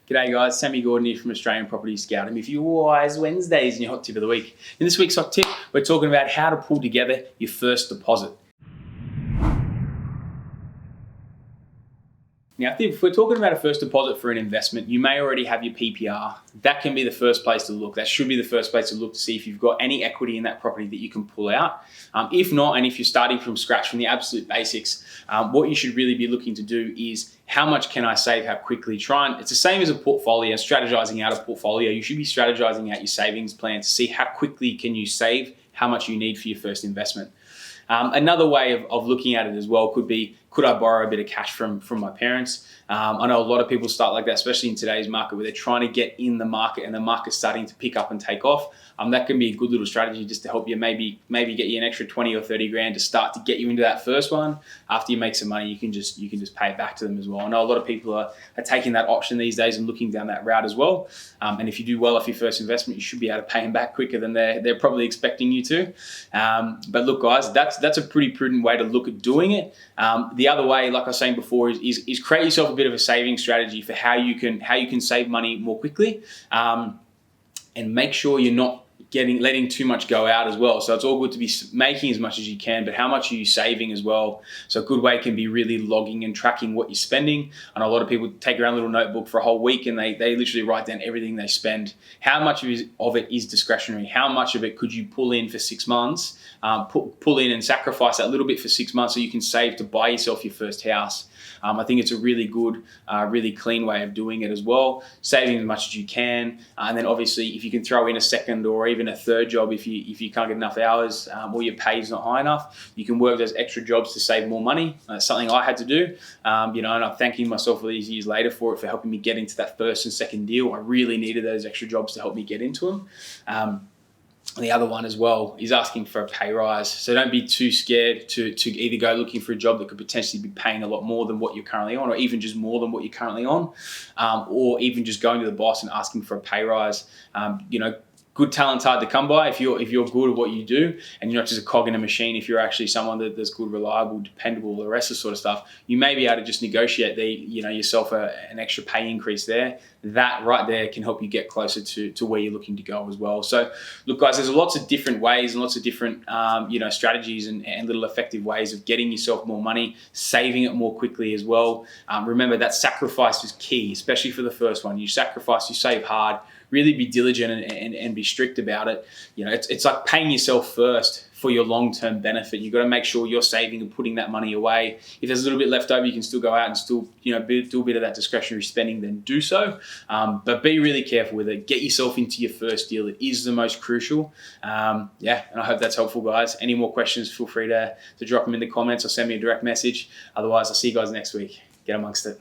G'day guys, Sammy Gordon here from Australian Property Scouting with your Wise Wednesdays and your hot tip of the week. In this week's hot tip, we're talking about how to pull together your first deposit. Now, if we're talking about a first deposit for an investment, you may already have your PPR. That can be the first place to look. That should be the first place to look to see if you've got any equity in that property that you can pull out. If not, and if you're starting from scratch, from the absolute basics, what you should really be looking to do is how much can I save, how quickly. It's the same as a portfolio, strategizing out a portfolio. You should be strategizing out your savings plan to see how quickly can you save, how much you need for your first investment. Another way of looking at it as well could be, could I borrow a bit of cash from my parents? I know a lot of people start like that, especially in today's market where they're trying to get in the market and the market's starting to pick up and take off. That can be a good little strategy just to help you maybe get you an extra 20 or 30 grand to start to get you into that first one. After you make some money, you can just pay it back to them as well. I know a lot of people are taking that option these days and looking down that route as well. And if you do well off your first investment, you should be able to pay them back quicker than they're probably expecting you to. But look, guys, that's a pretty prudent way to look at doing it. The other way, like I was saying before, is create yourself a bit of a saving strategy for how you can save money more quickly, and make sure you're not letting too much go out as well. So it's all good to be making as much as you can, but how much are you saving as well? So a good way can be really logging and tracking what you're spending. And a lot of people take around a little notebook for a whole week and they literally write down everything they spend. How much of it is discretionary? How much of it could you pull in for 6 months, pull in and sacrifice that little bit for 6 months so you can save to buy yourself your first house? I think it's a really good, really clean way of doing it as well, saving as much as you can. And then obviously if you can throw in a second or even a third job, if you can't get enough hours or your pay is not high enough, you can work those extra jobs to save more money. That's something I had to do, and I'm thanking myself all these years later for helping me get into that first and second deal. I really needed those extra jobs to help me get into them. The other one as well is asking for a pay rise. So don't be too scared to either go looking for a job that could potentially be paying a lot more than what you're currently on, or even just more than what you're currently on, or even just going to the boss and asking for a pay rise. Good talent's hard to come by if you're good at what you do and you're not just a cog in a machine. If you're actually someone that's good, reliable, dependable, the rest of the sort of stuff, you may be able to just negotiate yourself an extra pay increase there. That right there can help you get closer to where you're looking to go as well. So look, guys, there's lots of different ways and lots of different strategies and little effective ways of getting yourself more money, saving it more quickly as well. Remember that sacrifice is key, especially for the first one. You sacrifice, you save hard. Really be diligent and be strict about it. It's like paying yourself first for your long-term benefit. You've got to make sure you're saving and putting that money away. If there's a little bit left over, you can still go out and still do a bit of that discretionary spending, then do so. But be really careful with it. Get yourself into your first deal. It is the most crucial. And I hope that's helpful, guys. Any more questions, feel free to drop them in the comments or send me a direct message. Otherwise, I'll see you guys next week. Get amongst it.